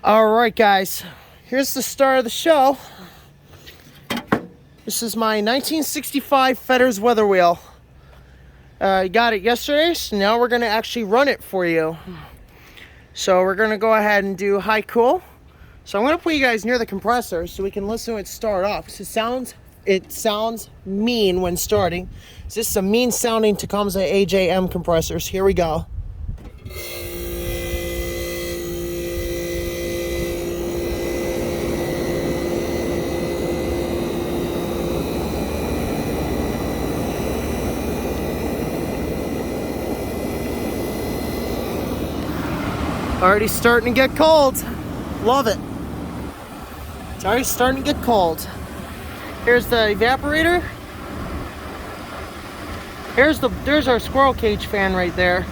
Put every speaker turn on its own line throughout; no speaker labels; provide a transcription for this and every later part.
All right, guys, here's the start of the show. This is my 1965 Fedders Weatherwheel. I got it yesterday, so now we're going to actually run it for you. So we're going to go ahead and do high cool. So I'm going to put you guys near the compressor so we can listen to it start up. So it sounds mean when starting. This is a mean sounding Tecumseh AJM compressors. Here we go. Already starting to get cold. Love it. It's already starting to get cold. Here's the evaporator. There's our squirrel cage fan right there.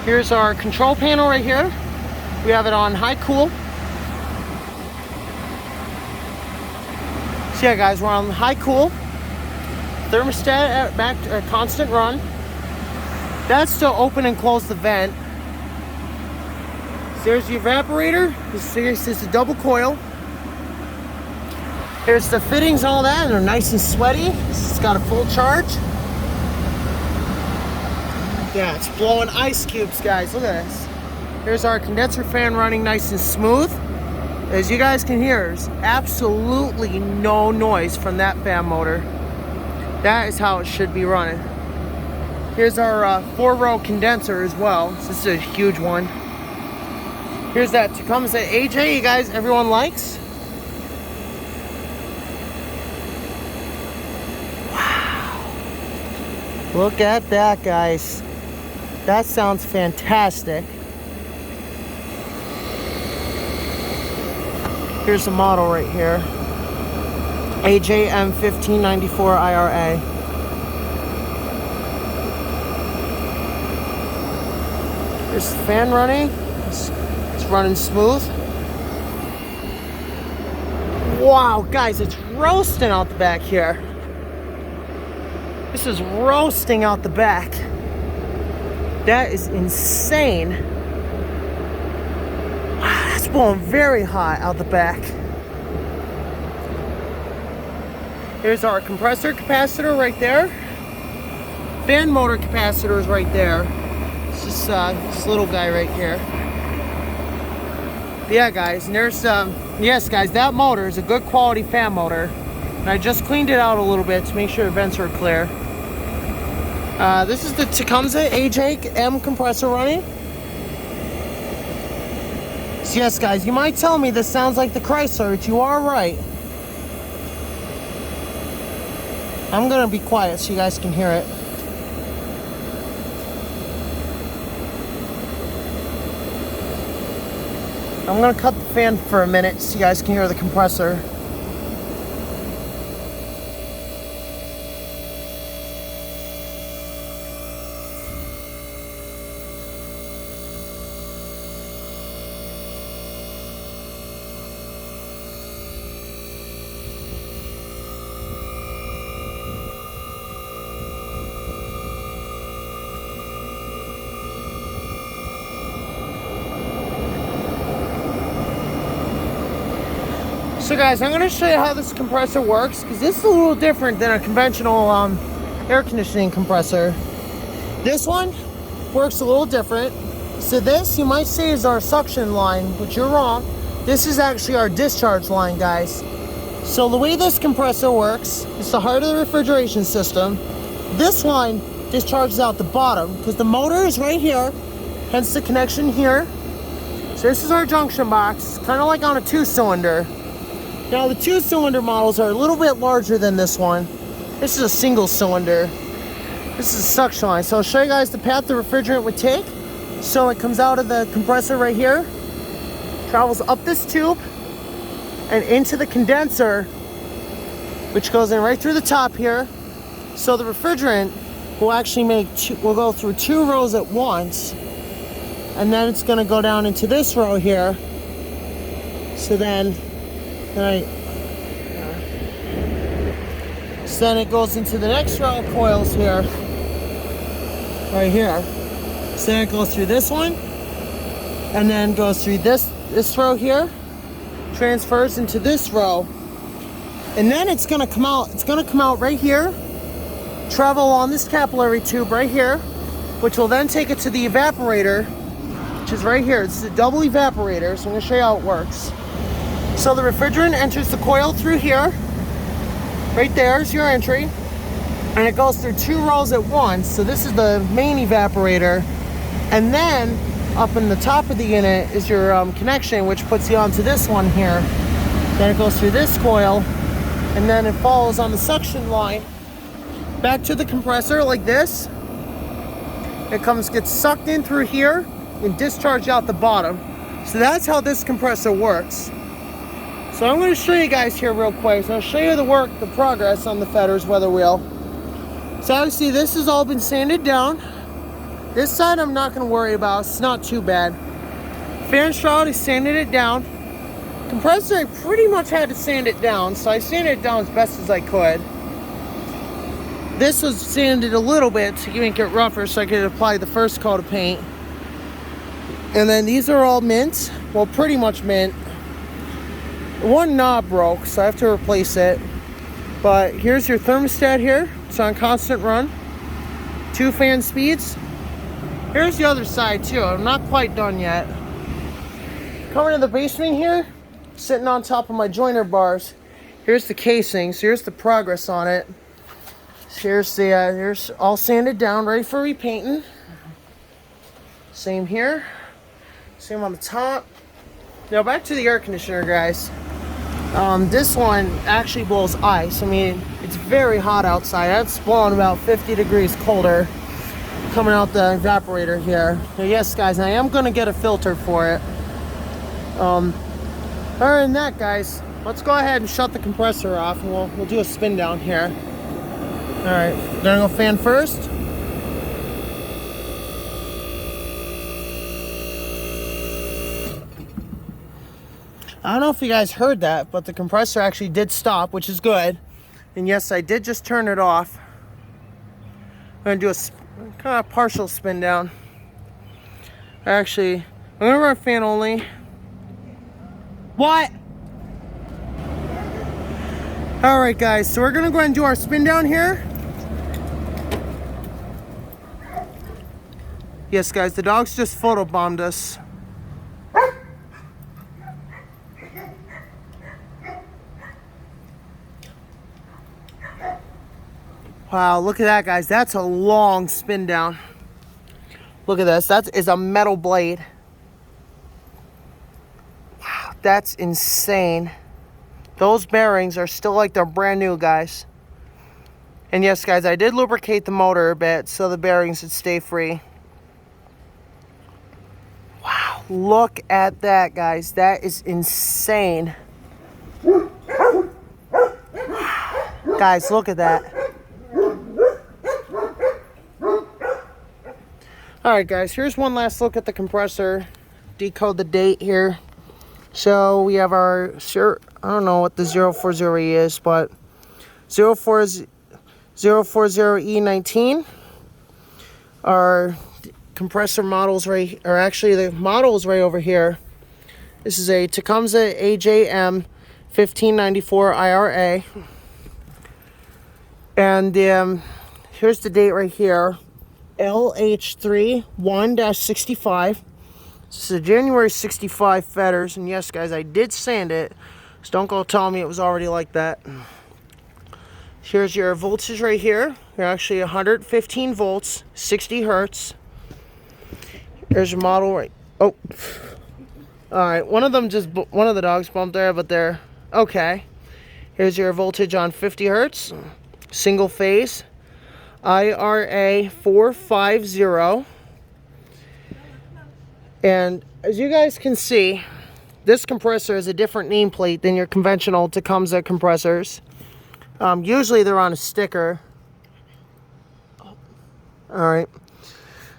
Here's our control panel right here. We have it on high cool. So yeah, guys, we're on high cool. Thermostat at constant run. That's to open and close the vent. So there's the evaporator. This is a double coil. Here's the fittings, all that, and they're nice and sweaty. It's got a full charge. Yeah, it's blowing ice cubes, guys. Look at this. Here's our condenser fan running nice and smooth. As you guys can hear, there's absolutely no noise from that fan motor. That is how it should be running. Here's our 4-row condenser as well. This is a huge one. Here's that Tecumseh AJ you guys, everyone likes. Wow. Look at that, guys. That sounds fantastic. Here's the model right here. AJM 1594 IRA. There's the fan running. It's running smooth. Wow, guys, it's roasting out the back here. This is roasting out the back. That is insane. Wow, that's blowing very hot out the back. Here's our compressor capacitor right there. Fan motor capacitor is right there. It's this little guy right here. But yeah, guys, and there's yes, guys, that motor is a good quality fan motor, and I just cleaned it out a little bit to make sure the vents are clear. This is the Tecumseh AJM compressor running. So yes, guys, you might tell me this sounds like the Chrysler, but you are right. I'm gonna be quiet so you guys can hear it. I'm gonna cut the fan for a minute so you guys can hear the compressor. So guys, I'm going to show you how this compressor works, because this is a little different than a conventional air conditioning compressor. This one works a little different. So this, you might say, is our suction line, but you're wrong. This is actually our discharge line, guys. So the way this compressor works, it's the heart of the refrigeration system. This line discharges out the bottom, because the motor is right here, hence the connection here. So this is our junction box, kind of like on a 2-cylinder. Now the 2-cylinder models are a little bit larger than this one. This is a single cylinder. This is a suction line. So I'll show you guys the path the refrigerant would take. So it comes out of the compressor right here, travels up this tube, and into the condenser, which goes in right through the top here. So the refrigerant will actually will go through 2 rows at once, and then it's going to go down into this row here. So then it goes into the next row of coils here, right here. So then it goes through this one, and then goes through this row here, transfers into this row, and then it's gonna come out. It's gonna come out right here, travel on this capillary tube right here, which will then take it to the evaporator, which is right here. It's a double evaporator, so I'm gonna show you how it works. So the refrigerant enters the coil through here. Right there is your entry, and it goes through 2 rows at once. So this is the main evaporator, and then up in the top of the unit is your connection, which puts you onto this one here. Then it goes through this coil, and then it follows on the suction line back to the compressor like this. It gets sucked in through here and discharged out the bottom. So that's how this compressor works. So I'm going to show you guys here real quick. So I'll show you the progress on the Fedders Weatherwheel. So obviously this has all been sanded down. This side I'm not going to worry about. It's not too bad. Fan shroud, I sanded it down. Compressor, I pretty much had to sand it down. So I sanded it down as best as I could. This was sanded a little bit to make it rougher so I could apply the first coat of paint. And then these are all mint. Well, pretty much mint. One knob broke, so I have to replace it. But here's your thermostat here. It's on constant run. 2 fan speeds. Here's the other side too. I'm not quite done yet. Coming to the basement here, sitting on top of my joiner bars. Here's the casing. So here's the progress on it. Here's here's all sanded down, ready for repainting. Same here. Same on the top. Now back to the air conditioner, guys. This one actually blows ice. I mean, it's very hot outside. It's blowing about 50 degrees colder coming out the evaporator here. Now, yes, guys, I am going to get a filter for it. Other than that, guys, let's go ahead and shut the compressor off, and we'll do a spin down here. All right, gonna go fan first. I don't know if you guys heard that, but the compressor actually did stop, which is good. And yes, I did just turn it off. I'm gonna do a kind of partial spin down. Actually, I'm gonna run fan only. What? All right, guys, so we're gonna go ahead and do our spin down here. Yes, guys, the dogs just photobombed us. Wow, look at that, guys. That's a long spin down. Look at this. That is a metal blade. Wow, that's insane. Those bearings are still like they're brand new, guys. And yes, guys, I did lubricate the motor a bit so the bearings would stay free. Wow, look at that, guys. That is insane. Guys, look at that. Alright, guys, here's one last look at the compressor. Decode the date here. So we have our, I don't know what the 040 is, but 040E19. Our compressor models right, or actually the model is right over here. This is a Tecumseh AJM 1594 IRA. And here's the date right here. LH31-65. This is a January 65 Fedders. And yes, guys, I did sand it. So don't go tell me it was already like that. Here's your voltage right here. You're actually 115 volts, 60 hertz. Here's your model right. Oh. Alright, one of the dogs bumped there, but they're okay. Here's your voltage on 50 hertz. Single phase. IRA 450. And as you guys can see, this compressor is a different nameplate than your conventional Tecumseh compressors. Usually they're on a sticker. Alright.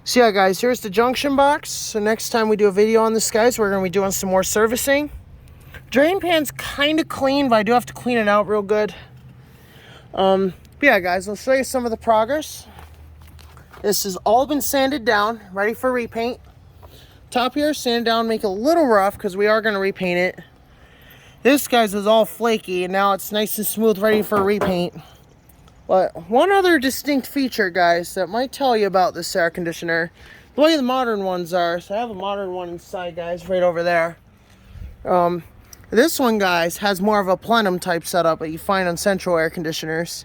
So yeah, guys, here's the junction box. So next time we do a video on this, guys, we're going to be doing some more servicing. Drain pan's kind of clean, but I do have to clean it out real good. But yeah, guys, I'll show you some of the progress. This has all been sanded down, ready for repaint. top here, sand down, make it a little rough because we are going to repaint it. This, guys, was all flaky, and now it's nice and smooth, ready for repaint. But one other distinct feature, guys, that might tell you about this air conditioner, the way the modern ones are. So I have a modern one inside, guys, right over there. This one, guys, has more of a plenum type setup that you find on central air conditioners.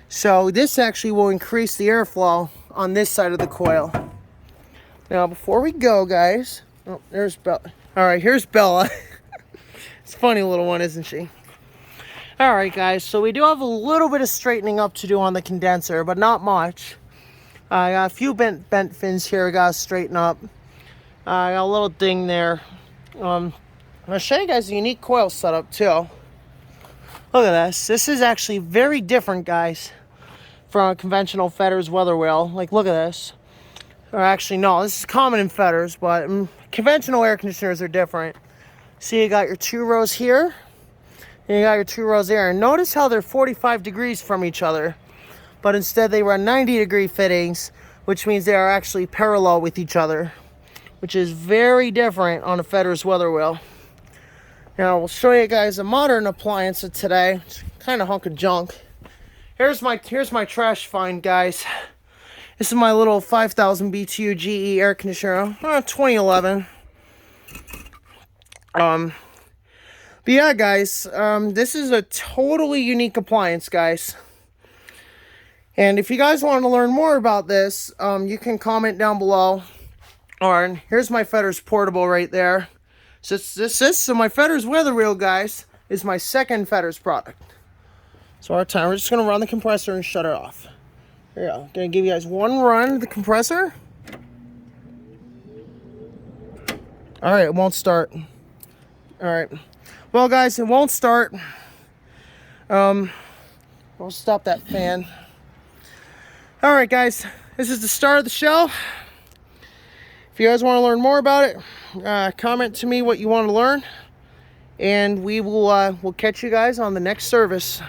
So this actually will increase the airflow on this side of the coil. Now, before we go, guys, oh, there's Bella. All right, here's Bella. It's a funny little one, isn't she? All right, guys, so we do have a little bit of straightening up to do on the condenser, but not much. I got a few bent fins here I got to straighten up. I got a little ding there. I'm going to show you guys a unique coil setup, too. Look at this. This is actually very different, guys, from a conventional Fedders Weatherwheel. Like, look at this. Or actually, no, this is common in Fedders, but conventional air conditioners are different. See, you got your 2 rows here, and you got your 2 rows there. And notice how they're 45 degrees from each other, but instead they run 90-degree fittings, which means they are actually parallel with each other, which is very different on a Fedders Weatherwheel. Now, we'll show you guys a modern appliance of today. It's kind of hunk of junk. Here's my trash find, guys. This is my little 5,000 BTU GE air conditioner, 2011. But yeah, guys, this is a totally unique appliance, guys. And if you guys want to learn more about this, you can comment down below. Or here's my Fedders portable right there. So my Fedders Weatherwheel, guys, is my second Fedders product. So our time, we're just gonna run the compressor and shut it off. Here we go. Gonna give you guys one run of the compressor. All right, it won't start. All right, well, guys, it won't start. We'll stop that fan. All right, guys, this is the start of the show. If you guys want to learn more about it, comment to me what you want to learn, and we'll catch you guys on the next service.